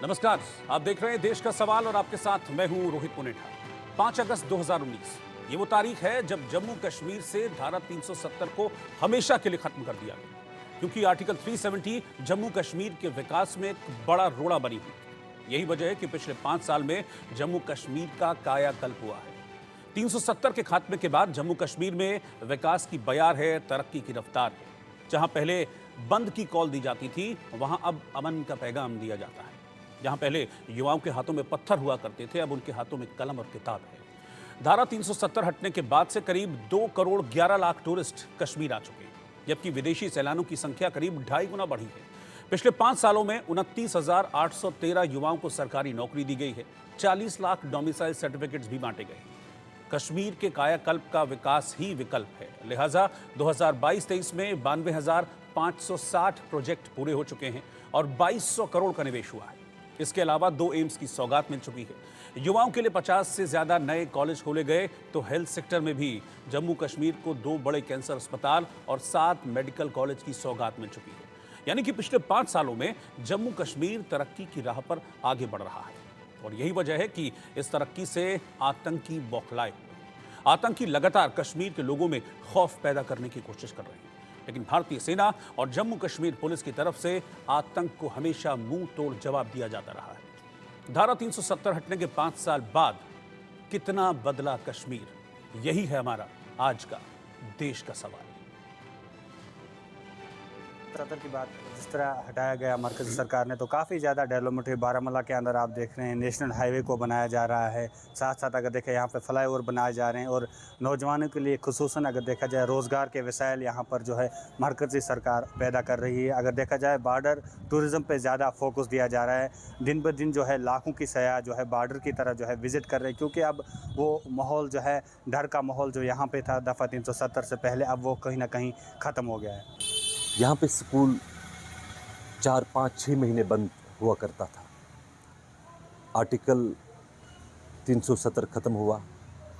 नमस्कार, आप देख रहे हैं देश का सवाल और आपके साथ मैं हूं रोहित पुनेठा। 5 अगस्त 2019 ये वो तारीख है जब जम्मू कश्मीर से धारा 370 को हमेशा के लिए खत्म कर दिया गया, क्योंकि आर्टिकल 370 जम्मू कश्मीर के विकास में एक बड़ा रोड़ा बनी हुई थी। यही वजह है कि पिछले 5 साल में जम्मू कश्मीर का कायाकल्प हुआ है। 370 के खात्मे के बाद जम्मू कश्मीर में विकास की बयार है, तरक्की की रफ्तार है। जहां पहले बंद की कॉल दी जाती थी, वहां अब अमन का पैगाम दिया जाता है। जहां पहले युवाओं के हाथों में पत्थर हुआ करते थे, अब उनके हाथों में कलम और किताब है। धारा 370 हटने के बाद से करीब 2 करोड़ 11 लाख टूरिस्ट कश्मीर आ चुके हैं, जबकि विदेशी सैलानियों की संख्या करीब 2.5 गुना बढ़ी है। पिछले 5 सालों में 29,813 युवाओं को सरकारी नौकरी दी गई है। 40 लाख डोमिसाइल सर्टिफिकेट्स भी बांटे गए। कश्मीर के कायाकल्प का विकास ही विकल्प है, लिहाजा 2022-23 में 92,560 प्रोजेक्ट पूरे हो चुके हैं और 2200 करोड़ का निवेश हुआ है। इसके अलावा 2 एम्स की सौगात मिल चुकी है। युवाओं के लिए 50 से ज्यादा नए कॉलेज खोले गए, तो हेल्थ सेक्टर में भी जम्मू कश्मीर को 2 बड़े कैंसर अस्पताल और 7 मेडिकल कॉलेज की सौगात मिल चुकी है। यानी कि पिछले 5 सालों में जम्मू कश्मीर तरक्की की राह पर आगे बढ़ रहा है और यही वजह है कि इस तरक्की से आतंकी बौखलाए हुए। आतंकी लगातार कश्मीर के लोगों में खौफ पैदा करने की कोशिश कर रहे हैं, लेकिन भारतीय सेना और जम्मू कश्मीर पुलिस की तरफ से आतंक को हमेशा मुंह तोड़ जवाब दिया जाता रहा है। धारा 370 हटने के 5 साल बाद कितना बदला कश्मीर, यही है हमारा आज का देश का सवाल। सत्तर की बात जिस तरह हटाया गया मरकज़ी सरकार ने, तो काफ़ी ज़्यादा डेवलपमेंट हुई। बारामूला के अंदर आप देख रहे हैं नेशनल हाईवे को बनाया जा रहा है, साथ साथ अगर देखें यहाँ पे फ्लाईओवर बनाए जा रहे हैं और नौजवानों के लिए खुसूसन अगर देखा जाए रोज़गार के वसाइल यहाँ पर जो है मरकज़ी सरकार पैदा कर रही है। अगर देखा जाए बॉर्डर टूरिज़म पे ज़्यादा फोकस दिया जा रहा है। दिन ब दिन जो है लाखों की सयाह जो है बॉर्डर की तरह जो है विज़िट कर रहे हैं, क्योंकि अब वो माहौल जो है डर का माहौल जो यहाँ पे था दफ़ा 370 से पहले, अब वो कहीं ना कहीं ख़त्म हो गया है। यहाँ पे स्कूल 4, 5, 6 महीने बंद हुआ करता था। आर्टिकल 370 ख़त्म हुआ,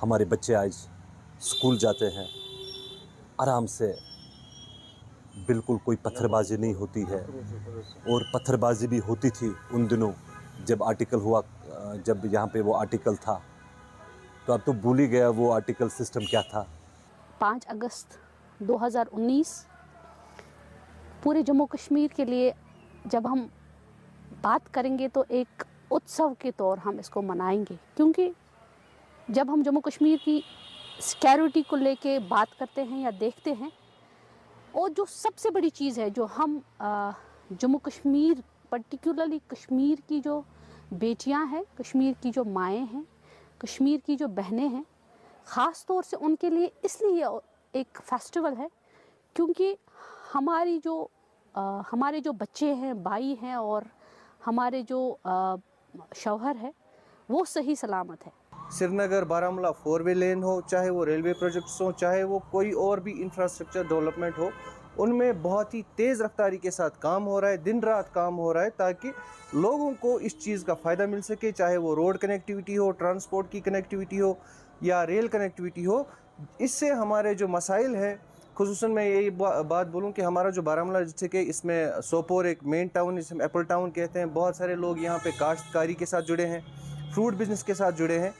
हमारे बच्चे आज स्कूल जाते हैं आराम से, बिल्कुल कोई पत्थरबाजी नहीं होती है। और पत्थरबाजी भी होती थी उन दिनों जब आर्टिकल हुआ, जब यहाँ पे वो आर्टिकल था, तो अब तो भूल ही गया वो आर्टिकल सिस्टम क्या था। 5 अगस्त 2019 पूरे जम्मू कश्मीर के लिए जब हम बात करेंगे तो एक उत्सव के तौर हम इसको मनाएंगे, क्योंकि जब हम जम्मू कश्मीर की सिक्योरिटी को लेके बात करते हैं या देखते हैं, और जो सबसे बड़ी चीज़ है जो हम जम्मू कश्मीर पर्टिकुलरली कश्मीर की जो बेटियां हैं, कश्मीर की जो माएँ हैं, कश्मीर की जो बहनें हैं, ख़ास तौर से उनके लिए इसलिए एक फेस्टिवल है क्योंकि हमारे जो बच्चे हैं, भाई हैं और हमारे जो शौहर है वो सही सलामत है। श्रीनगर बारामूला 4 वे लेन हो, चाहे वो रेलवे प्रोजेक्ट्स हो, चाहे वो कोई और भी इंफ्रास्ट्रक्चर डेवलपमेंट हो, उनमें बहुत ही तेज़ रफ्तारी के साथ काम हो रहा है, दिन रात काम हो रहा है, ताकि लोगों को इस चीज़ का फ़ायदा मिल सके। चाहे वो रोड कनेक्टिविटी हो, ट्रांसपोर्ट की कनेक्टिविटी हो या रेल कनेक्टिविटी हो। इससे हमारे जो मसाइल हैं, खुसूसन मैं यही बात बोलूं कि हमारा जो बारामूला डिस्ट्रिक्ट है, इसमें सोपोर एक मेन टाउन, इसमें एप्पल टाउन कहते हैं। बहुत सारे लोग यहाँ पे काश्तकारी के साथ जुड़े हैं, फ्रूट बिज़नेस के साथ जुड़े हैं।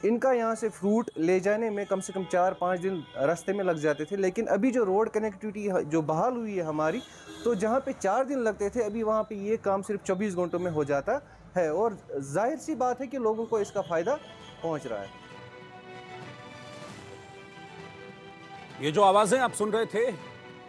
इनका यहाँ से फ्रूट ले जाने में कम से कम 4-5 दिन रास्ते में लग जाते थे, लेकिन अभी जो रोड कनेक्टिविटी जो बहाल हुई है हमारी, तो जहाँ पे 4 दिन लगते थे, अभी वहाँ पे ये काम सिर्फ 24 घंटों में हो जाता है। और जाहिर सी बात है कि लोगों को इसका फ़ायदा पहुँच रहा है। ये जो आवाजें आप सुन रहे थे,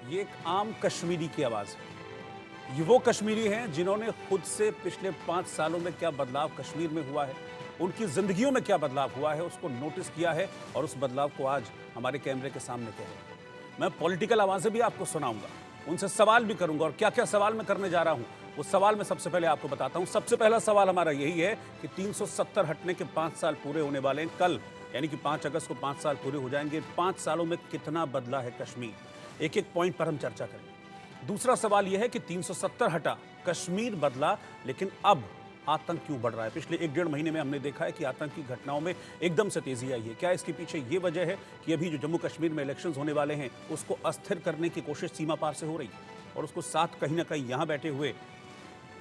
ये एक आम कश्मीरी की आवाज है। ये वो कश्मीरी हैं जिन्होंने खुद से पिछले 5 सालों में क्या बदलाव कश्मीर में हुआ है, उनकी जिंदगियों में क्या बदलाव हुआ है, उसको नोटिस किया है और उस बदलाव को आज हमारे कैमरे के सामने कह रहे हैं। मैं पॉलिटिकल आवाजें भी आपको सुनाऊंगा, उनसे सवाल भी करूंगा, और क्या क्या सवाल मैं करने जा रहा हूं वो सवाल मैं सबसे पहले आपको बताता हूं। सबसे पहला सवाल हमारा यही है कि 370 हटने के 5 साल पूरे होने वाले हैं कल, यानी कि 5 अगस्त को 5 साल पूरे हो जाएंगे। 5 सालों में कितना बदला है कश्मीर, एक एक पॉइंट पर हम चर्चा करेंगे। दूसरा सवाल यह है कि 370 हटा, कश्मीर बदला, लेकिन अब आतंक क्यों बढ़ रहा है? पिछले 1-1.5 महीने में हमने देखा है कि आतंक की घटनाओं में एकदम से तेजी आई है। क्या इसके पीछे ये वजह है कि अभी जो जम्मू कश्मीर में इलेक्शंस होने वाले हैं उसको अस्थिर करने की कोशिश सीमा पार से हो रही है, और उसको साथ कहीं ना कहीं यहाँ बैठे हुए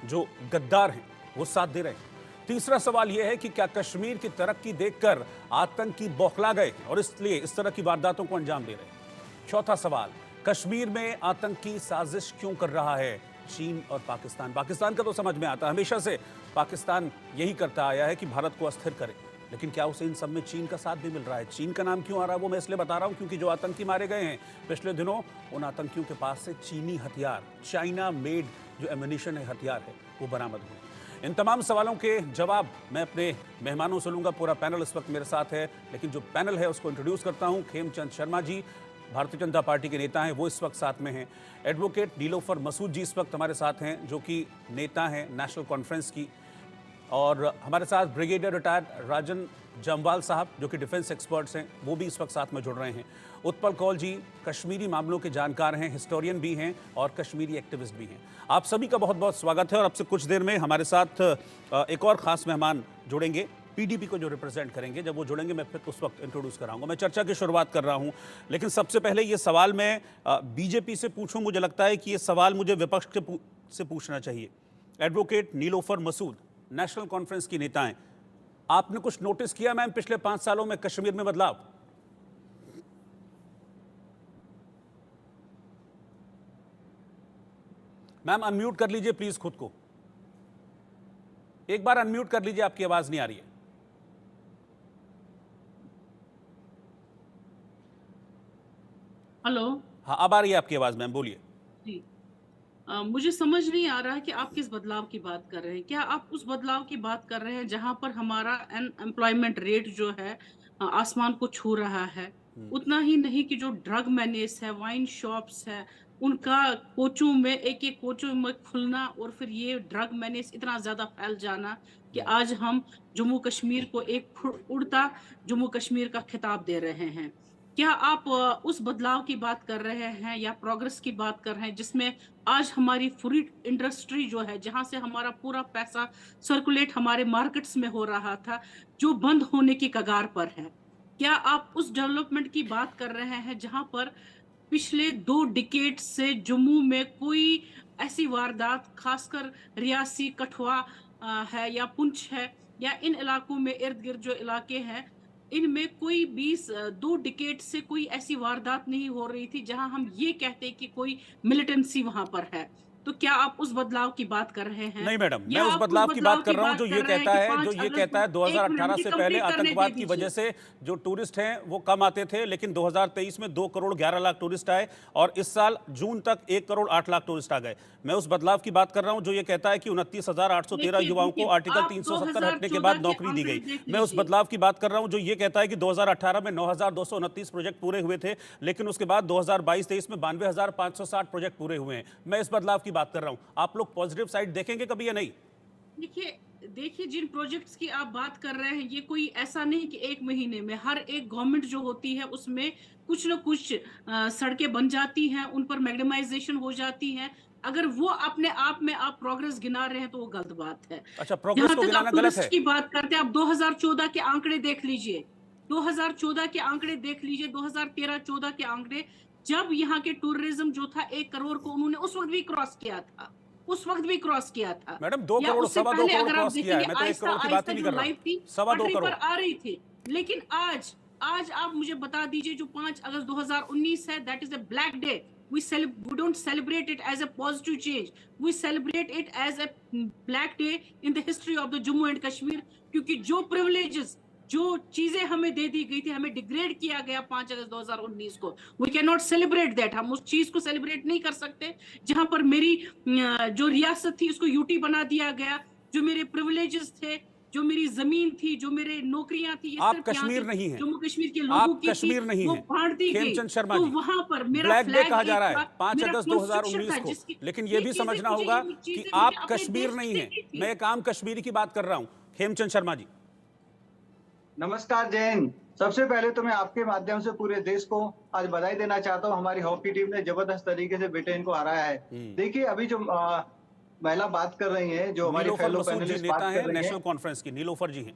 जो गद्दार हैं वो साथ दे रहे हैं? तीसरा सवाल यह है कि क्या कश्मीर की तरक्की देखकर आतंकी बौखला गए और इसलिए इस तरह की वारदातों को अंजाम दे रहे हैं? चौथा सवाल, कश्मीर में आतंकी साजिश क्यों कर रहा है चीन और पाकिस्तान? पाकिस्तान का तो समझ में आता है, हमेशा से पाकिस्तान यही करता आया है कि भारत को अस्थिर करे, लेकिन क्या उसे इन सब में चीन का साथ भी मिल रहा है? चीन का नाम क्यों आ रहा है वो मैं इसलिए बता रहा हूं क्योंकि जो आतंकी मारे गए हैं पिछले दिनों, उन आतंकियों के पास से चीनी हथियार, चाइना मेड जो एम्यूनिशन है, हथियार है, वो बरामद हुए। इन तमाम सवालों के जवाब मैं अपने मेहमानों से लूंगा। पूरा पैनल इस वक्त मेरे साथ है, लेकिन जो पैनल है उसको इंट्रोड्यूस करता हूं। खेमचंद शर्मा जी भारतीय जनता पार्टी के नेता हैं, वो इस वक्त साथ में हैं। एडवोकेट नीलोफर मसूद जी इस वक्त हमारे साथ हैं, जो कि नेता हैं नेशनल कॉन्फ्रेंस की। और हमारे साथ ब्रिगेडियर रिटायर्ड राजन जमवाल साहब, जो कि डिफेंस एक्सपर्ट्स हैं, वो भी इस वक्त साथ में जुड़ रहे हैं। उत्पल कौल जी कश्मीरी मामलों के जानकार हैं, हिस्टोरियन भी हैं और कश्मीरी एक्टिविस्ट भी हैं। आप सभी का बहुत बहुत स्वागत है। और अब से कुछ देर में हमारे साथ एक और ख़ास मेहमान जुड़ेंगे, पीडीपी को जो रिप्रेजेंट करेंगे। जब वो जुड़ेंगे मैं फिर उस वक्त इंट्रोड्यूस कराऊंगा। मैं चर्चा की शुरुआत कर रहा हूं, लेकिन सबसे पहले ये सवाल मैं बीजेपी से पूछूं। मुझे लगता है कि ये सवाल मुझे विपक्ष से पूछना चाहिए। Advocate Nilofar Masood, National Conference की नेता हैं, आपने कुछ नोटिस किया मैम पिछले 5 सालों में कश्मीर में बदलाव? मैम अनम्यूट कर लीजिए प्लीज खुद को, एक बार अनम्यूट कर लीजिए, आपकी आवाज नहीं आ रही है। हेलो। हाँ अब आ रही है आपकी आवाज मैम, बोलिए। जी, मुझे समझ नहीं आ रहा है कि आप किस बदलाव की बात कर रहे हैं। क्या आप उस बदलाव की बात कर रहे हैं जहां पर हमारा अनएम्प्लॉयमेंट रेट जो है आसमान को छू रहा है? उतना ही नहीं कि जो ड्रग मैनेस है, वाइन शॉप्स है, उनका कोचों में एक एक कोचों में खुलना और फिर ये ड्रग मैनेस इतना ज्यादा फैल जाना कि आज हम जम्मू कश्मीर को एक उड़ता जम्मू कश्मीर का खिताब दे रहे हैं। क्या आप उस बदलाव की बात कर रहे हैं या प्रोग्रेस की बात कर रहे हैं जिसमें आज हमारी फूड इंडस्ट्री जो है, जहां से हमारा पूरा पैसा सर्कुलेट हमारे मार्केट्स में हो रहा था, जो बंद होने की कगार पर है? क्या आप उस डेवलपमेंट की बात कर रहे हैं जहां पर पिछले 2 डिकेड से जम्मू में कोई ऐसी वारदात, खासकर रियासी, कठुआ है या पुंछ है या इन इलाकों में इर्द गिर्द जो इलाके हैं, इनमें कोई 2 डिकेड से कोई ऐसी वारदात नहीं हो रही थी जहां हम ये कहते कि कोई मिलिटेंसी वहां पर है? तो क्या आप उस बदलाव की बात कर रहे हैं? नहीं मैडम, मैं उस बदलाव की बात कर रहा हूं जो ये कहता है 2018 से पहले आतंकवाद की वजह से जो टूरिस्ट हैं वो कम आते थे, लेकिन 2023 में 2 करोड़ 11 लाख टूरिस्ट आए और इस साल जून तक 1 करोड़ 8 लाख टूरिस्ट आ गए। मैं उस बदलाव की बात कर रहा हूं जो ये कहता है कि 29,813 युवाओं को आर्टिकल 370 हटने के बाद नौकरी दी गई। मैं उस बदलाव की बात कर रहा हूं जो ये कहता है कि 2018 में 9,229 प्रोजेक्ट पूरे हुए थे, लेकिन उसके बाद 2022-23 में 92,560 प्रोजेक्ट पूरे हुए हैं। मैं इस बदलाव की बात कर रहा हूं। आप लोग पॉजिटिव साइड देखेंगे कभी या नहीं? देखिए जिन प्रोजेक्ट्स की आप बात कर रहे हैं, ये कोई ऐसा नहीं कि 1 महीने में, हर एक गवर्नमेंट जो होती है उसमें कुछ न कुछ सड़कें बन जाती हैं, उन पर मैग्नेमाइजेशन हो जाती है। अगर वो अपने आप में आप प्रोग्रेस गिना रहे हैं तो वो गलत बात है। अच्छा, प्रोग्रेस को गिनाना गलत है? की बात करते हैं आप 2014 के आंकड़े देख लीजिए, 2014 के आंकड़े देख लीजिए, 2013-14 के आंकड़े, जब यहाँ के टूरिज्म जो था 1 करोड़ को उन्होंने उस वक्त भी क्रॉस किया था, उस वक्त भी क्रॉस किया था मैडम। 2 करोड़, 2.25 करोड़ क्रॉस किया है। मैं तो 1 करोड़ की बात ही नहीं कर रहा। 2.25 करोड़ आ रही थी, लेकिन आज आप मुझे बता दीजिए जो 5 अगस्त 2019 है, that is a black day. We don't celebrate it as a positive change. We celebrate it as a black day in the history of the Jammu and Kashmir. क्योंकि जो privileges, जो चीजें हमें दे दी गई थी, हमें डिग्रेड किया गया 5 अगस्त 2019 को, we cannot celebrate that. हम उस चीज को सेलिब्रेट नहीं कर सकते जहां पर मेरी जो रियासत थी उसको यूटी बना दिया गया, जो मेरे प्रिविलेजेस थे, जो मेरी जमीन थी, जो मेरे नौकरियां थी, आप कश्मीर नहीं है, जम्मू कश्मीर के लोगों की कश्मीर नहीं वो है। बांट दी गई। खेमचंद शर्मा तो जी, वहां पर मेरा ब्लैक डे फ्लैग कहा जा रहा है 5 मेरा अगस्त 2019 को, लेकिन ये भी समझना होगा कि आप कश्मीर नहीं है। मैं एक आम कश्मीरी की बात कर रहा हूं। खेमचंद शर्मा जी नमस्कार जैन। सबसे पहले तो मैं आपके माध्यम से पूरे देश को आज बधाई देना चाहता हूं। हमारी हॉकी टीम ने जबरदस्त तरीके से ब्रिटेन को हराया है। देखिए अभी जो महिला बात कर रही हैं, जो हमारे फेलो पैनलिस्ट बात कर रहे हैं, नेशनल कॉन्फ्रेंस की नीलोफर जी हैं।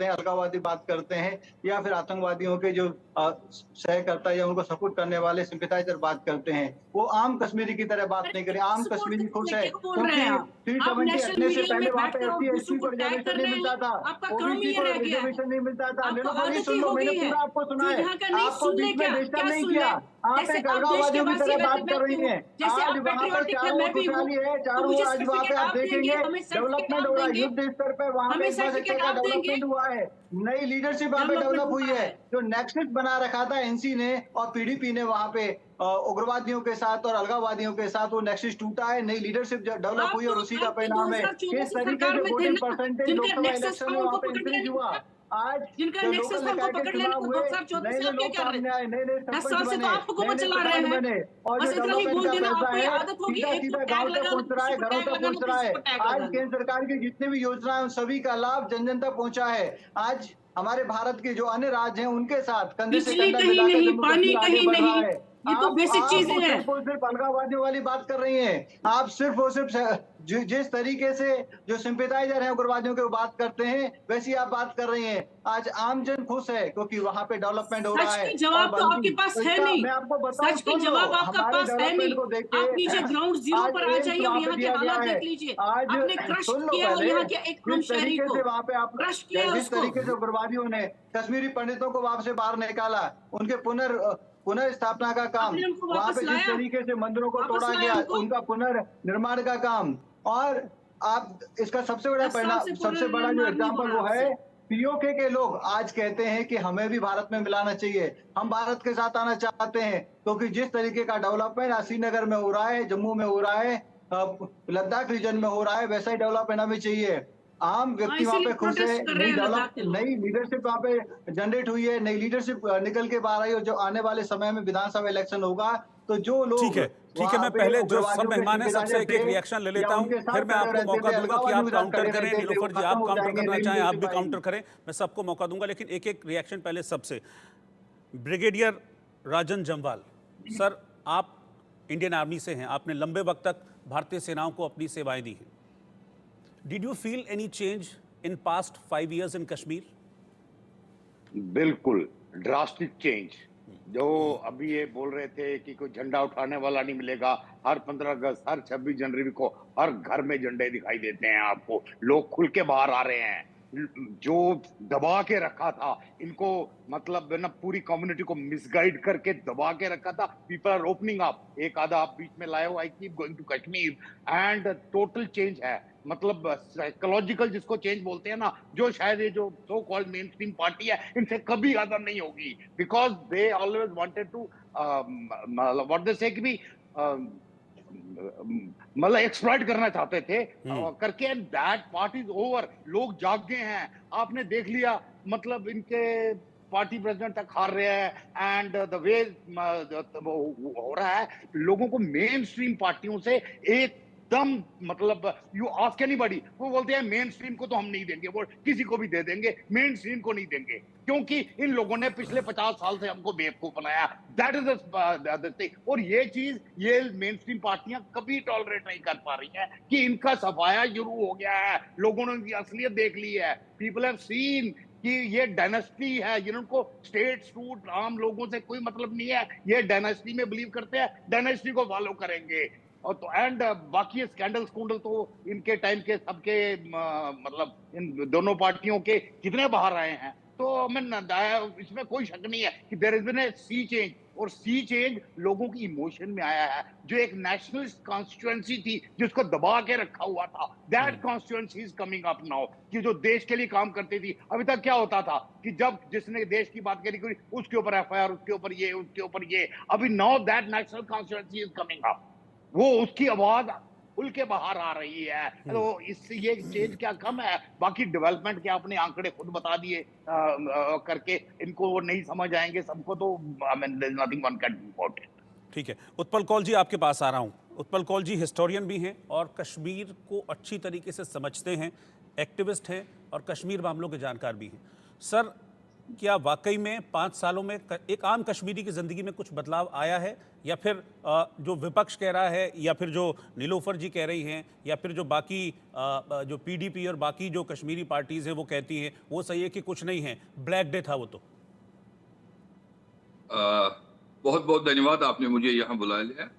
करते हैं, अलगाववादी बात करते हैं, या फिर आतंकवादियों के जो सहकर्ता या उनको सपोर्ट करने वाले सिंपैथाइजर बात करते हैं, वो आम कश्मीरी की तरह बात नहीं करें। आम कश्मीरी खुश है क्योंकि 370 हटने से पहले वहाँ पे SC को रिजर्वेशन नहीं मिलता था, OBC को रिजर्वेशन नहीं मिलता था। नहीं सुन लो, मैंने पूरा आपको सुना है, आपको बीच में डिस्टर्ब नहीं किया। आप एक अलगाववादियों की तरह बात कर रही हैं। आज वहाँ पर चारों खुशहाली है, चारों आज वहाँ पे आप देखेंगे डेवलपमेंट हो रहा है युद्ध स्तर पे, वहाँ पे इंफ्रास्ट्रक्चर का डेवलपमेंट हुआ है, नई लीडरशिप वहाँ पे डेवलप हुई है। जो नेक्सस बना रखा था NC ने और PDP ने वहाँ पे उग्रवादियों के साथ और अलगाववादियों के साथ, वो नेक्सस टूटा है, नई लीडरशिप डेवलप हुई और उसी का परिणाम है किस तरीके से वोटिंग परसेंटेज लोकसभा इलेक्शन में वहाँ पे इंक्रीज हुआ। आज जिनका जो नेक्सस लोकल उनको निकाय के पकड़ लेने चुनाव को हुए, 2034 नए से लोग सामने आए, नए सरपंच बने, नए प्रधान बने, और जो डेवलपमेंट का पैसा है सीधा सीधा गांव तक पहुंच रहा है, घरों तक पहुंच रहा है। आज केंद्र सरकार की जितने भी योजनाएं उन सभी का लाभ जन जन तक पहुंचा है। आज हमारे भारत के जो अन्य राज्य हैं उनके साथ कंधे से बिजली कंधा कहीं मिलाकर नहीं, जम्मू पानी कश्मीर आगे कहीं बढ़ रहा नहीं, है। ये तो बेसिक चीजें हैं। सिर्फ और सिर्फ अलगाववादियों वाली बात कर रही हैं आप, सिर्फ और सिर्फ जिस तरीके से जो सिंपैथाइजर हैं उग्रवादियों के बात करते हैं वैसी आप बात कर रही हैं। आज आम जन खुश है क्योंकि वहां पे डेवलपमेंट हो रहा है। सच के जवाब तो आपके पास है नहीं, मैं आपको बताऊं, सच के जवाब आपका पास है नहीं। को देख के आप नीचे ग्राउंड जीरो आज पर आ जाइए और यहाँ के दिया गया हालात है। देख लीजिए। आज आपने क्रश सुन लो किया और पहले, यहाँ के एक आम जिस शहरी तरीके को से वहाँ पे आप क्रश किया जिस उसको। तरीके से उग्रवादियों ने कश्मीरी पंडितों को वहां से बाहर निकाला, उनके पुनर्स्थापना का काम, आपने उनको वहां वापस पे जिस लाया? तरीके से मंदिरों को वापस तोड़ा लाया गया, उनको? उनका पुनर्निर्माण का काम, और आप इसका सबसे बड़ा 10 साल परिणाम, से सबसे बड़ा जो पुनर्निर्माण नहीं एग्जाम्पल हो वो रहा है, आपसे। POK के लोग आज कहते हैं कि हमें भी भारत में मिलाना चाहिए, हम भारत के साथ आना चाहते हैं, क्योंकि जिस तरीके का डेवलपमेंट श्रीनगर में हो रहा है, जम्मू में हो रहा है, लद्दाख रीजन में हो रहा है, वैसा ही डेवलपमेंट हमें चाहिए। आम व्यक्ति वहाँ पे खुश है, प्रोटेस्ट कर रहे हैं लद्दाख के लोग। नई लीडरशिप वहाँ पे जनरेट हुई है, नई लीडरशिप निकल के बाहर आई, और जो आने वाले समय में विधानसभा इलेक्शन होगा तो जो लोग ठीक है, मैं पहले जो सब मेहमान हैं सबसे एक एक रिएक्शन ले लेता हूं, फिर मैं आपको मौका दूंगा कि आप काउंटर करें। नीलोफर जी, आप काउंटर करना चाहें आप भी काउंटर करें, मैं सबको मौका दूंगा, लेकिन एक एक रिएक्शन पहले सबसे। ब्रिगेडियर राजन जम्वाल सर, आप इंडियन आर्मी से हैं, आपने लंबे वक्त तक भारतीय सेनाओं को अपनी सेवाएं दी हैं। Did you feel any change in past 5 years इन कश्मीर? बिल्कुल ड्रास्टिक चेंज। जो अभी ये बोल रहे थे कि कोई झंडा उठाने वाला नहीं मिलेगा, हर 15 अगस्त, हर 26 जनवरी को हर घर में झंडे दिखाई देते हैं आपको, लोग खुल के बाहर आ रहे हैं। जो दबा के रखा था इनको, मतलब ना पूरी कम्युनिटी को मिसगाइड करके दबा के रखा था, पीपल आर ओपनिंग अप। एक आधा आप बीच में लाए हो, I keep going to Kashmir, and total change है, मतलब साइकोलॉजिकल जिसको चेंज बोलते हैं ना, जो शायद ये जो so called mainstream party है इनसे कभी ज्यादा नहीं होगी, because they always wanted to what they say कि भी मतलब एक्सप्लॉइट करना चाहते थे करके, and that part is over. लोग जाग गए हैं, आपने देख लिया, मतलब इनके पार्टी प्रेसिडेंट तक हार रहे हैं, एंड द वे हो रहा है, लोगों को मेन स्ट्रीम पार्टियों से एकदम, मतलब यू आस्क एनीबॉडी, वो बोलते हैं मेन स्ट्रीम को तो हम नहीं देंगे, वो किसी को भी दे देंगे, मेन स्ट्रीम को नहीं देंगे, क्योंकि इन लोगों ने पिछले 50 साल से हमको बेवकूफ बनाया। That is the thing. और ये चीज ये मेन स्ट्रीम पार्टियां कभी टॉलरेट नहीं कर पा रही हैं कि इनका सफाया शुरू हो गया है, लोगों ने इनकी असलियत देख ली है। पीपल हैव सीन कि ये डायनेस्टी है, जिनको स्टेट सूट आम लोगों से कोई मतलब नहीं है, ये डायनेस्टी में बिलीव करते हैं, डायनेस्टी को फॉलो करेंगे। और तो एंड बाकी स्कैंडल स्कूंडल तो इनके टाइम के सबके मतलब इन दोनों पार्टियों के कितने बाहर आए हैं, तो मैं इसमें कोई शक नहीं है कि there is been a sea change. और सी चेंज लोगों की इमोशन में आया है। जो एक नेशनलिस्ट कॉन्स्टिट्यूएंसी थी जिसको दबा के रखा हुआ था, that constituency is coming up now, कि जो देश के लिए काम करती थी। अभी तक क्या होता था कि जब जिसने देश की बात करी उसके ऊपर FIR, उसके ऊपर ये, उसके ऊपर ये। अभी now that national constituency is coming up, वो उसकी आवाज खुल के बाहर आ रही है। तो इससे ये चेंज क्या कम है, बाकी डेवलपमेंट के आपने आंकड़े खुद बता दिए करके, इनको नहीं समझ आएंगे सबको, तो नथिंग वन कैन रिपोर्ट। ठीक है, उत्पल कौल जी आपके पास आ रहा हूँ। उत्पल कौल जी हिस्टोरियन भी हैं और कश्मीर को अच्छी तरीके से समझते हैं, एक्टिविस्ट हैं और कश्मीर मामलों के जानकार भी हैं। सर, क्या वाकई में 5 सालों में एक आम कश्मीरी की ज़िंदगी में कुछ बदलाव आया है, या फिर जो विपक्ष कह रहा है, या फिर जो नीलोफर जी कह रही हैं, या फिर जो बाकी जो पीडीपी और बाकी जो कश्मीरी पार्टीज़ हैं वो कहती हैं वो सही है कि कुछ नहीं है, ब्लैक डे था वो तो? बहुत बहुत धन्यवाद, आपने मुझे यहाँ बुला लिया।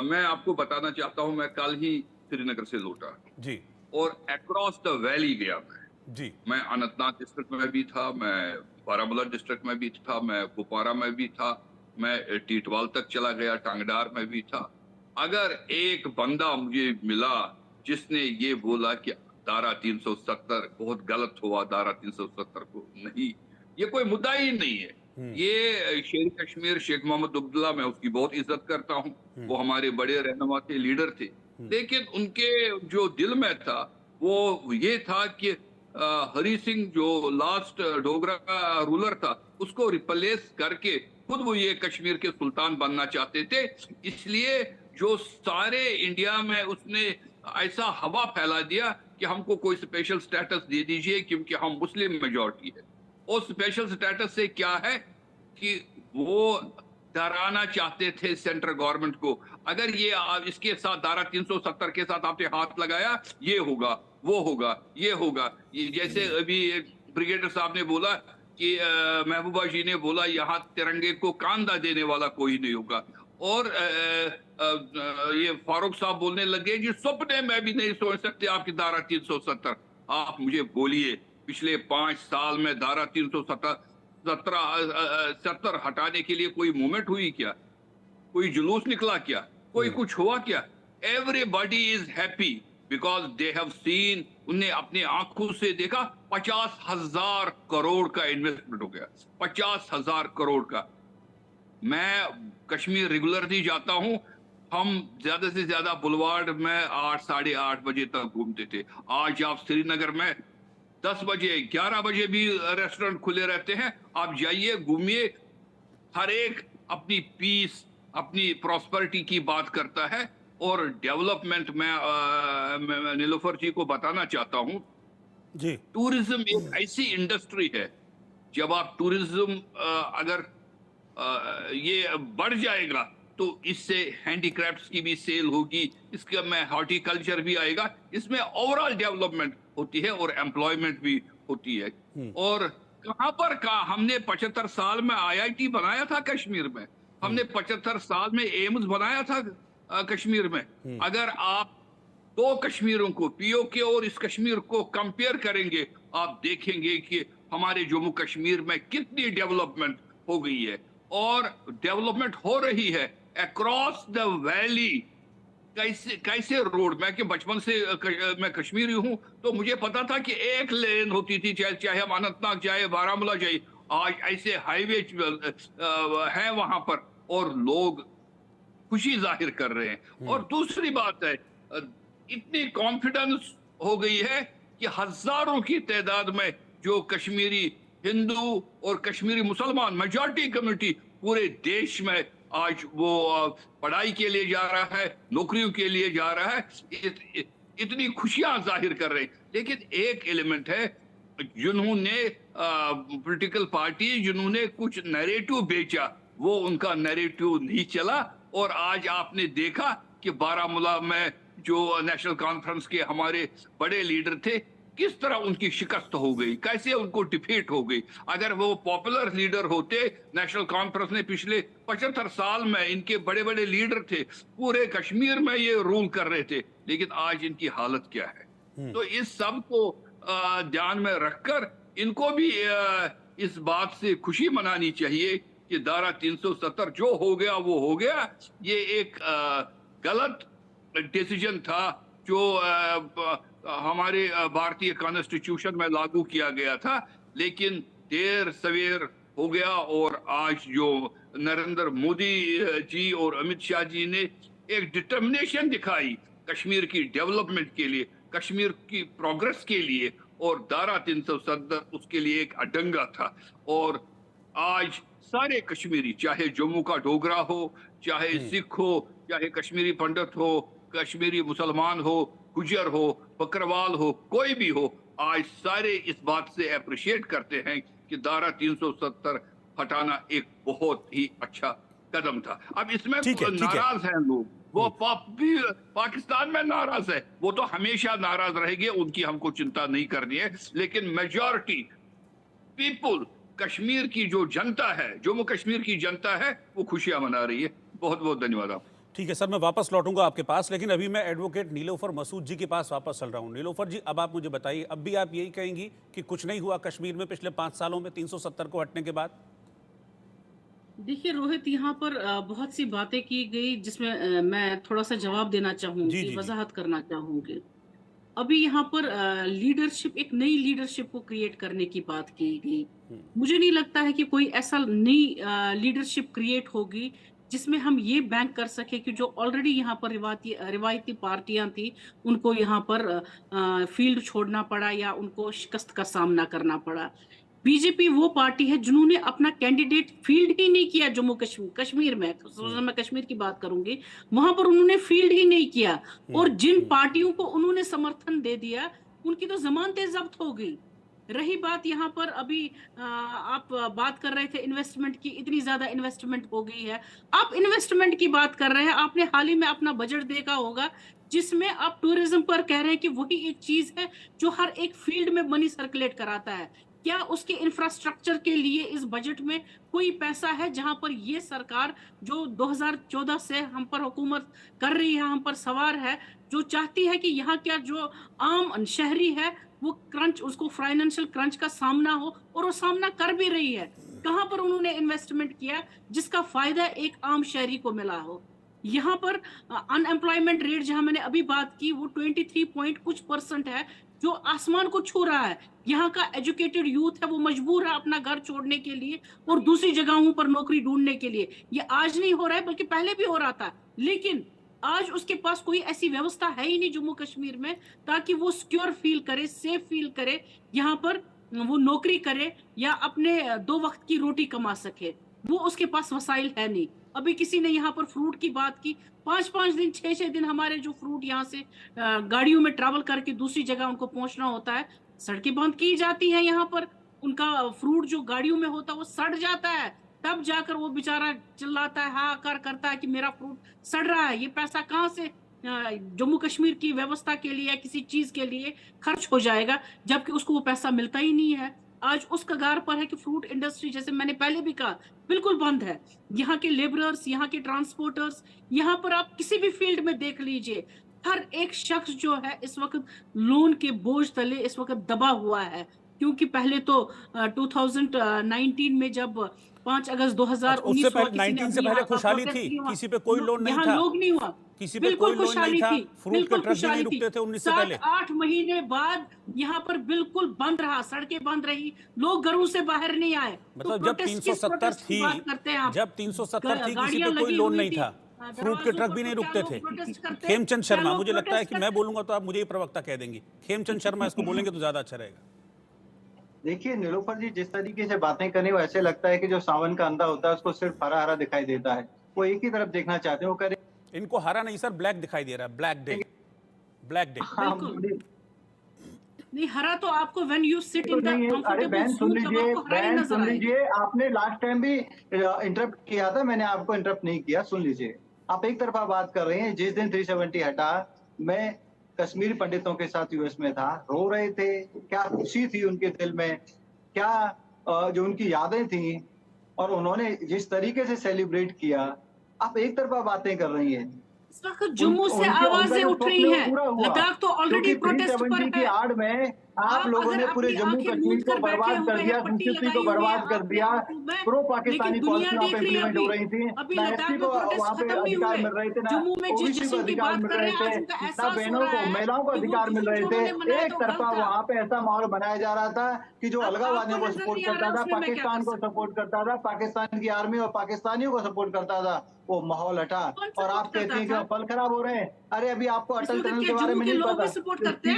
मैं आपको बताना चाहता हूँ, मैं कल ही श्रीनगर से लौटा जी और अक्रॉस द वैली गया जी। मैं अनंतनाग डिस्ट्रिक्ट में भी था, मैं बारामूला डिस्ट्रिक्ट में भी था, मैं कुपवारा में भी था, मैं टीटवाल तक चला गया, टांगडार में भी था। अगर एक बंदा मुझे मिला जिसने ये बोला कि धारा 370 बहुत गलत हुआ, धारा 370 को नहीं, ये कोई मुद्दा ही नहीं है। ये शेर कश्मीर शेख मोहम्मद अब्दुल्ला, मैं उसकी बहुत इज्जत करता हूँ, वो हमारे बड़े रहनुमा थे, लीडर थे, लेकिन उनके जो दिल में था वो ये था कि हरी सिंह जो लास्ट डोगरा रूलर था उसको रिप्लेस करके खुद वो ये कश्मीर के सुल्तान बनना चाहते थे। इसलिए जो सारे इंडिया में उसने ऐसा हवा फैला दिया कि हमको कोई स्पेशल स्टेटस दे दीजिए क्योंकि हम मुस्लिम मेजॉरिटी है। और स्पेशल स्टेटस से क्या है कि वो डराना चाहते थे सेंट्रल गवर्नमेंट को। अगर ये इसके साथ धारा 370 के साथ आपने हाथ लगाया, ये होगा, वो होगा, ये होगा। ये जैसे अभी ब्रिगेडियर साहब ने बोला कि महबूबा जी ने बोला यहाँ तिरंगे को कांधा देने वाला कोई नहीं होगा। और ये फारूक साहब बोलने लगे कि सपने में भी नहीं सोच सकते आपकी धारा 370। आप मुझे बोलिए, पिछले 5 साल में धारा 370 हटाने के लिए कोई मूवमेंट हुई क्या? कोई जुलूस निकला क्या? कोई कुछ हुआ क्या? Everybody is happy because they have seen, उन्हें अपनी आंखों से देखा 50,000 करोड़ का इन्वेस्टमेंट हो गया, 50,000 करोड़ का। मैं कश्मीर रेगुलरली जाता हूं, हम ज्यादा से ज्यादा बुलवार्ड में 8 साढ़े 8 बजे तक घूमते थे। आज आप श्रीनगर में 10 बजे 11 बजे भी रेस्टोरेंट खुले रहते हैं। आप जाइए, घूमिए, हर एक अपनी पीस, अपनी प्रॉस्पेरिटी की बात करता है। और डेवलपमेंट में नीलोफर जी को बताना चाहता हूं जी, टूरिज्म एक ऐसी इंडस्ट्री है, जब आप टूरिज्म अगर ये बढ़ जाएगा तो इससे हैंडीक्राफ्ट्स की भी सेल होगी, इसके में हॉर्टिकल्चर भी आएगा, इसमें ओवरऑल डेवलपमेंट होती है और एम्प्लॉयमेंट भी होती है। और कहां पर हमने 75 साल में IIT बनाया था कश्मीर में, हमने 75 साल में एम्स बनाया था कश्मीर में। अगर आप 2 कश्मीरों को, POK और इस कश्मीर को कंपेयर करेंगे, आप देखेंगे कि हमारे जम्मू कश्मीर में कितनी डेवलपमेंट हो गई है। और डेवलपमेंट हो रही है अक्रॉस द वैली। कैसे रोड, मैं कि बचपन से मैं कश्मीरी हूं तो मुझे पता था कि एक लेन होती थी, चाहे हम अनंतनाग जाए, बारामूला जाए। आज ऐसे हाईवे है वहां पर और लोग खुशी जाहिर कर रहे हैं। और दूसरी बात है, इतनी कॉन्फिडेंस हो गई है कि हजारों की तादाद में जो कश्मीरी हिंदू और कश्मीरी मुसलमान मेजॉरिटी कम्युनिटी पूरे देश में आज वो पढ़ाई के लिए जा रहा है, नौकरियों के लिए जा रहा है, इतनी खुशियां जाहिर कर रहे हैं। लेकिन एक एलिमेंट है, जिन्होंने पॉलिटिकल पार्टी जिन्होंने कुछ नैरेटिव बेचा, वो उनका नैरेटिव नहीं चला। और आज आपने देखा कि बारामूला में जो नेशनल कॉन्फ्रेंस के हमारे बड़े लीडर थे, किस तरह उनकी शिकस्त हो गई, कैसे उनको डिफीट हो गई। अगर वो पॉपुलर लीडर होते, नेशनल कॉन्फ्रेंस ने पिछले 75 साल में इनके बड़े बड़े लीडर थे, पूरे कश्मीर में ये रूल कर रहे थे, लेकिन आज इनकी हालत क्या है। तो इस सब को ध्यान में रखकर इनको भी इस बात से खुशी मनानी चाहिए कि धारा 370 जो हो गया वो हो गया। ये एक गलत डिसीजन था जो हमारे भारतीय कॉन्स्टिट्यूशन में लागू किया गया था, लेकिन देर सवेर हो गया। और आज जो नरेंद्र मोदी जी और अमित शाह जी ने एक डिटर्मिनेशन दिखाई कश्मीर की डेवलपमेंट के लिए, कश्मीर की प्रोग्रेस के लिए, और धारा 370 उसके लिए एक अडंगा था। और आज सारे कश्मीरी, चाहे जम्मू का डोगरा हो, चाहे सिख हो, चाहे कश्मीरी पंडित हो, कश्मीरी मुसलमान हो, गुजर हो, बकरवाल हो, कोई भी हो, आज सारे इस बात से अप्रिशिएट करते हैं कि धारा 370 हटाना एक बहुत ही अच्छा कदम था। अब इसमें ठीक है। नाराज हैं लोग, वो भी पाकिस्तान में नाराज है, वो तो हमेशा नाराज रहेंगे, उनकी हमको चिंता नहीं करनी है, लेकिन मेजॉरिटी पीपुल, कश्मीर की जो जनता है, जम्मू कश्मीर की जनता है, वो खुशियां मना रही है। बहुत बहुत धन्यवाद आप। ठीक है सर, मैं वापस लौटूंगा आपके पास, लेकिन अभी मैं एडवोकेट नीलोफर मसूद जी के पास वापस चल रहा हूं। नीलोफर जी, अब आप मुझे बताइए, अब भी आप यही कहेंगी कि कुछ नहीं हुआ कश्मीर में पिछले 5 सालों में 370 को हटने के बाद? देखिए रोहित, यहाँ पर बहुत सी बातें की गई जिसमें मैं थोड़ा सा जवाब देना जी, चाहूंगी, जी, जी। वजाहत करना चाहूंगी। अभी यहाँ पर लीडरशिप, एक नई लीडरशिप को क्रिएट करने की बात की गई। मुझे नहीं लगता है कि कोई ऐसा नई लीडरशिप क्रिएट होगी जिसमें हम ये बैंक कर सके कि जो ऑलरेडी यहाँ पर रिवायती पार्टियां थी, उनको यहाँ पर फील्ड छोड़ना पड़ा या उनको शिकस्त का सामना करना पड़ा। बीजेपी वो पार्टी है जिन्होंने अपना कैंडिडेट फील्ड ही नहीं किया। जम्मू कश्मीर में, मैं कश्मीर की बात करूंगी, वहां पर उन्होंने फील्ड ही नहीं किया। और जिन पार्टियों को उन्होंने समर्थन दे दिया, उनकी तो जमानतें जब्त हो गई। रही बात यहाँ पर, अभी आप बात कर रहे थे इन्वेस्टमेंट की, इतनी ज्यादा इन्वेस्टमेंट हो गई है। आप इन्वेस्टमेंट की बात कर रहे हैं, आपने हाल ही में अपना बजट देखा होगा जिसमें आप टूरिज्म पर कह रहे हैं कि वही एक चीज है जो हर एक फील्ड में मनी सर्कुलेट कराता है। क्या उसके इंफ्रास्ट्रक्चर के लिए इस बजट में कोई पैसा है? जहां पर ये सरकार जो 2014 से हम पर हुकूमत कर रही है, हम पर सवार है, जो चाहती है कि यहाँ क्या जो आम शहरी है वो क्रंच, उसको फाइनेंशियल क्रंच का सामना हो, और वो सामना कर भी रही है। कहां पर उन्होंने इन्वेस्टमेंट किया जिसका फायदा एक आम शहरी को मिला हो? यहाँ पर अनएम्प्लॉयमेंट रेट जहां मैंने अभी बात की वो 23% है, जो आसमान को छू रहा है। यहाँ का एजुकेटेड यूथ है, वो मजबूर है अपना घर छोड़ने के लिए और दूसरी जगहों पर नौकरी ढूंढने के लिए। ये आज नहीं हो रहा है, बल्कि पहले भी हो रहा था, लेकिन आज उसके पास कोई ऐसी व्यवस्था है ही नहीं जम्मू कश्मीर में ताकि वो सिक्योर फील करे, सेफ फील करे, यहाँ पर वो नौकरी करे या अपने 2 वक्त की रोटी कमा सके। वो उसके पास वसाइल है नहीं। अभी किसी ने यहाँ पर फ्रूट की बात की, 5-5 दिन 6-6 दिन हमारे जो फ्रूट यहाँ से गाड़ियों में ट्रैवल करके दूसरी जगह उनको पहुंचना होता है, सड़कें बंद की जाती हैं। यहाँ पर उनका फ्रूट जो गाड़ियों में होता है वो सड़ जाता है, तब जाकर वो बेचारा चिल्लाता है, हाहाकार करता है कि मेरा फ्रूट सड़ रहा है। ये पैसा कहाँ से जम्मू कश्मीर की व्यवस्था के लिए या किसी चीज के लिए खर्च हो जाएगा, जबकि उसको वो पैसा मिलता ही नहीं है। आज उस कगार पर है कि फ्रूट इंडस्ट्री, जैसे मैंने पहले भी कहा, बिल्कुल बंद है। यहाँ के लेबरर्स, यहाँ के ट्रांसपोर्टर्स, यहाँ पर आप किसी भी फील्ड में देख लीजिए, हर एक शख्स जो है इस वक्त लोन के बोझ तले इस वक्त दबा हुआ है। क्योंकि पहले तो 2019 में जब 5 अगस्त 2019 उससे पहले 19 से पहले खुशहाली थी, किसी पे कोई लोन नहीं था, यहाँ लोग नहीं हुआ, किसी पे कोई लोन नहीं था, फ्रूट के ट्रक भी नहीं रुकते थे 19 से पहले। 7-8 महीने बाद यहाँ पर बिल्कुल बंद रहा, सड़कें बंद रही, लोग घरों से बाहर नहीं आए। मतलब जब 370 थी, जब 370 थी, किसी पे कोई लोन नहीं था, फ्रूट के ट्रक भी नहीं रुकते थे। खेमचंद शर्मा, मुझे लगता है कि मैं बोलूंगा तो आप मुझे ही प्रवक्ता कह देंगी, खेमचंद शर्मा इसको बोलेंगे तो ज्यादा अच्छा रहेगा। देखिए नीलोफर जी, जिस तरीके से बातें करनी, वो ऐसे लगता है कि जो सावन का अंधा होता है उसको सिर्फ हरा हरा दिखाई देता है, वो एक ही तरफ देखना चाहते हैं। वो करे इनको हरा नहीं सर, ब्लैक दिखाई दे रहा है, ब्लैक डे, ब्लैक डे। नहीं, हरा तो आपको when you sit in the अरे बहन सुन लीजिए, आपने लास्ट टाइम भी इंटरप्ट किया था, मैंने आपको इंटरप्ट नहीं किया। सुन लीजिए, आप एक तरफा बात कर रहे हैं। जिस दिन 370 हटा, मैं कश्मीरी पंडितों के साथ यूएस में था, रो रहे थे, क्या खुशी थी उनके दिल में, क्या जो उनकी यादें थी, और उन्होंने जिस तरीके से सेलिब्रेट किया। आप एक तरफा बातें कर रही हैं। इस वक्त जम्मू से आवाजें उठ रही हैं, लद्दाख तो ऑलरेडी प्रोटेस्ट पर है। की आड़ में आप लोगों ने पूरे जम्मू कश्मीर को बर्बाद कर दिया, संस्कृति को बर्बाद कर दिया, प्रो पाकिस्तानी पॉलिसी वहाँ पे इम्प्लीमेंट हो रही थी, ना एससी को वहाँ पे अधिकार मिल रहे थे, ना ओबीसी को अधिकार मिल रहे थे, ना बहनों को, महिलाओं को अधिकार मिल रहे थे। एक तरफा वहाँ पे ऐसा माहौल बनाया जा रहा था कि जो अलगाववादियों को सपोर्ट करता था, पाकिस्तान को सपोर्ट करता था, पाकिस्तान की आर्मी और पाकिस्तानियों को सपोर्ट करता था, वो माहौल हटा। और आप कहती हैं कि फल खराब हो रहे हैं। अरे अभी आपको अटल टनल के बारे में नहीं पता,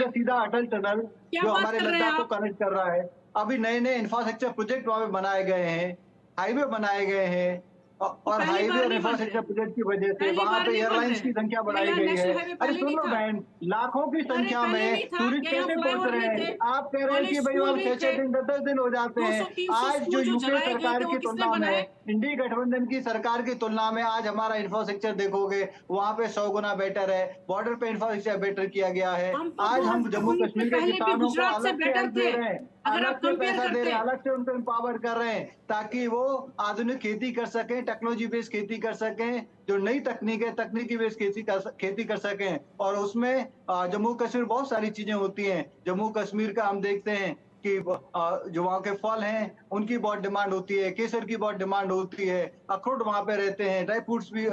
सीधा अटल टनल जो हमारे लद्दाख को कनेक्ट कर रहा है। अभी नए नए इंफ्रास्ट्रक्चर प्रोजेक्ट वहां पे बनाए गए हैं, हाईवे बनाए गए हैं, और पहली हाईवे बार और नहीं बन इंफ्रास्ट्रक्चर रहे। प्रोजेक्ट की वजह से पहली वहां बार पे नहीं बन एयरलाइंस रहे। की संख्या बढ़ाई यहाँ गई नेशनल है। हाईवे अरे पहले सुन नहीं लो था। बहन, लाखों की अरे संख्या पहले में नहीं था, टूरिस्ट यहाँ कैसे फ्लाईओवर पहुंच रहे नहीं थे, हैं? आप कह रहे हैं कि कॉलेज भाई स्कूल वहां नहीं 6-6 थे। दिन 10-10 दिन हो जाते हैं। 200-300 आज जो स्कूल जो यूपीए जलाए गए सरकार थे, वो की किसने तुलना बनाए? में, इंडी गठबंधन की सरकार की तुलना में आज हमारा इंफ्रास्ट्रक्चर देखोगे वहां पे 100 गुना बेटर है। बॉर्डर पे इंफ्रास्ट्रक्चर बेटर किया गया है। हम तो आज हम जम्मू 2019 कश्मीर से के पहले भी किसानों को गुजरात से अलग से बेटर हेल्प दे थे। रहे हैं, अगर अलग आप से कंपेयर पैसा दे रहे हैं, करते, अलग से उनको एम्पावर कर रहे हैं ताकि वो आधुनिक खेती कर सकें, टेक्नोलॉजी बेस्ड खेती कर सकें, जो नई तकनीक है तकनीकी बेस्ड खेती कर सकें। और उसमें जम्मू कश्मीर बहुत सारी चीजें होती हैं। जम्मू कश्मीर का हम देखते हैं कि जो वहाँ के फल हैं उनकी बहुत डिमांड होती है, केसर की बहुत डिमांड होती है, अखरोट वहाँ पे रहते हैं, ड्राई फ्रूट्स भी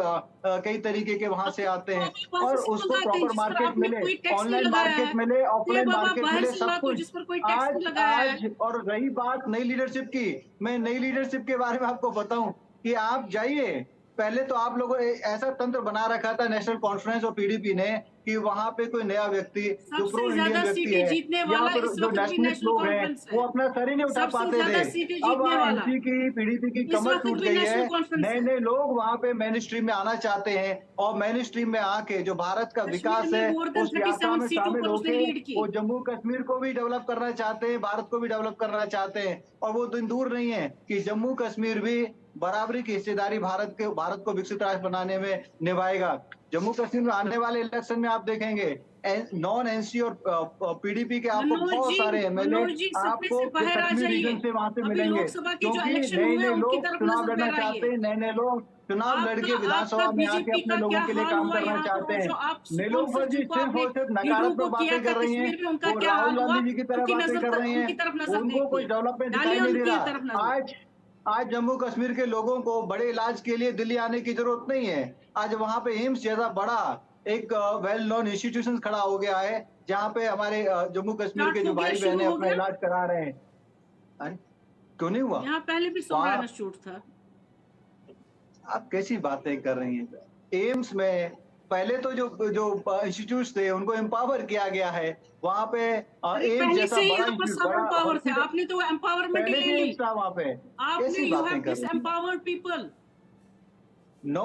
कई तरीके के वहाँ से आते हैं। और उसको प्रॉपर मार्केट मिले, ऑनलाइन मार्केट मिले, ऑफलाइन मार्केट मिले, सब कुछ। जिस पर कोई टैक्स नहीं लगाया है। आज और रही बात नई लीडरशिप की, मैं नई लीडरशिप के बारे में आपको बताऊं कि आप जाइए, पहले तो आप लोगों ने ऐसा तंत्र बना रखा था नेशनल कॉन्फ्रेंस और पीडीपी ने कि वहां पे कोई नया व्यक्ति जो प्रो सबसे इंडियन ज्यादा व्यक्ति सीटें है जीतने या वाला फिर इस जो वक्त भी नेशनलिस्ट नेशनल लोग हैं कॉन्फ्रेंस है। वो अपना सर ही नहीं उठा सबसे पाते ज्यादा थे। सीटें अब जीतने वाला एनसी की पीडीपी की इस कमर वक्त टूट भी गई नेशनल है। कॉन्फ्रेंस नए है। नए लोग वहां पे मेन स्ट्रीम में आना चाहते हैं और मेन स्ट्रीम में आके जो भारत का कश्मीर विकास में है more than उस यात्रा 37 में सीटों शामिल पर उसने होके लीड की। वो जम्मू कश्मीर को भी डेवलप करना चाहते हैं, भारत को भी डेवलप करना चाहते हैं। और वो दिन दूर नहीं है कि जम्मू कश्मीर भी बराबरी की हिस्सेदारी भारत को विकसित राष्ट्र बनाने में निभाएगा। जम्मू कश्मीर में आने वाले इलेक्शन में आप देखेंगे नॉन एनसी और पीडीपी के आपको बहुत सारे एमएलए मनोज जी सपने आपको से बाहर आ कश्मीर जाइए। रीजन से वहां से अभी मिलेंगे, लोकसभा के जो क्योंकि इलेक्शन नए हुए नए उनकी लोग तरफ चुनाव नजर लड़ना फहराइए। चाहते हैं, नए नए लोग चुनाव लड़के विधानसभा में आके बीजेपी अपने का लोगों क्या के लिए हाल काम हुआ करना यहाँ पर? चाहते वो हैं। जो आप नीलोफर जी जिनको सिर्फ आपने और सिर्फ लीडरों नकारात्मक को किया बातें था कर रही हैं। कश्मीर में, उनका वो क्या हाल राहुल हुआ? गांधी जी की तरह उनकी बातें नजर कर रही उनकी तरफ हैं, नजर उनको कोई देखिए। डेवलपमेंट डालिए दिखाई नहीं दे उनकी रहा। तरफ नजर। आज जम्मू कश्मीर के लोगों को बड़े इलाज के लिए दिल्ली आने की जरूरत नहीं है। आज वहां पे एम्स जैसा बड़ा एक वेल नोन इंस्टीट्यूशन खड़ा हो गया है जहां पे हमारे जम्मू कश्मीर के जो भाई बहन अपना इलाज करा रहे हैं। क्यों नहीं हुआ? यहाँ पहले भी सोमरा इंस्टीट्यूट था। आप कैसी बातें कर रही हैं? एम्स में पहले तो जो इंस्टीट्यूट थे उनको एम्पावर किया गया है। वहां पे एम्स जैसा बड़ा एम्पावर थे, आपने तो एम्पावरमेंट ले ली। वहां पे आपने कैसी यू बातें हैव कर रही हैं? डिसएम्पावर्ड people. No,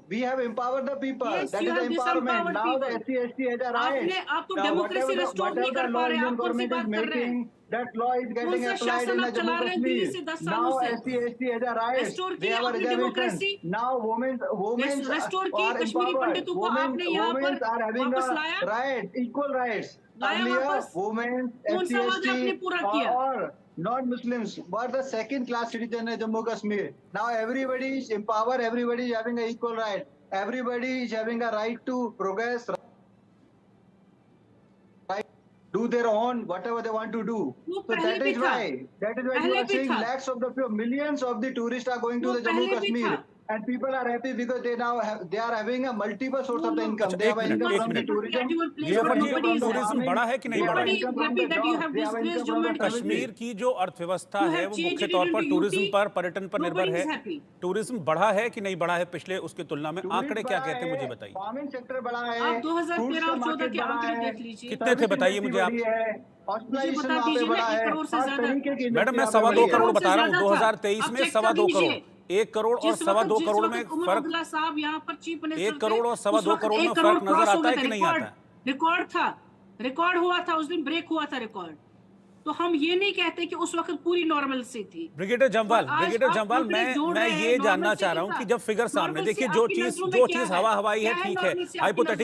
we have empowered the people. Yes, that you is the have empowerment. disempowered Now the people. SC/ST has a right. आप तो डेमोक्रेसी रिस्टोर नहीं कर पा रहे, आप कौन सी बात कर रहे हैं? That law is getting कौन सा applied शासन in आप the चला Jammu रहे हैं दिल्ली से Kashmir. 10 Now सालों से? SC/ST has a right. Restore They की have a आपने reservation. democracy? Now women restore की are कश्मीरी empowered. पंडितों को आपने यहाँ Women पर are having वापस a लाया? right, equal rights. लाया Earlier, वापस? women, कौन सा वादा आपने पूरा किया? or non-Muslims were the second-class citizen in Jammu Kashmir. Now everybody is empowered. Everybody is having an equal right. Everybody is having a right to progress, right, do their own whatever they want to do. वो So पहले that भी is था। why you पहले are भी seeing था। lakhs of the millions of the tourists are going to वो the Jammu पहले भी Kashmir. था। And people are happy because they are having a multiple source of the income. अच्छा, They have एक an income minute, from the एक tourism. Nilofar जी, tourism बढ़ा है कि नहीं बढ़ा है? कश्मीर की जो अर्थव्यवस्था है वो मुख्य तौर पर टूरिज्म पर, पर्यटन पर निर्भर है। टूरिज्म बढ़ा है कि नहीं बढ़ा है पिछले उसके तुलना में? आंकड़े क्या कहते हैं मुझे बताइए। फार्मिंग सेक्टर बढ़ा है। आप 2013 और 14 के आंकड़े देख लीजिए। कितने थे बताइए मुझे आप। हॉस्पिटलाइजेशन बता वहाँ पे दीजिए बढ़ा ना, 1 है। करोड़ से हर ज्यादा। तरीके की मैडम मैं industry 2.25 यहाँ पे करोड़ बढ़ी बता है। रहा हूँ। 2023 में 2.25 करोड़, 1 करोड़ और 2.25 करोड़ में फर्क, साहब यहाँ पर चीफ मिनिस्टर 1 करोड़ और 2.25 करोड़ में फर्क नजर आता है कि नहीं आता है? रिकॉर्ड था, रिकॉर्ड हुआ था उस दिन, ब्रेक हुआ था रिकॉर्ड। तो हम ये नहीं कहते कि उस वक्त पूरी नॉर्मल सी थी। ब्रिगेडियर जम्वाल, मैं ये जानना चाह रहा हूँ कि जब फिगर सामने देखिए, जो चीज हवा हवाई है ठीक है, हाइपोथेटिकल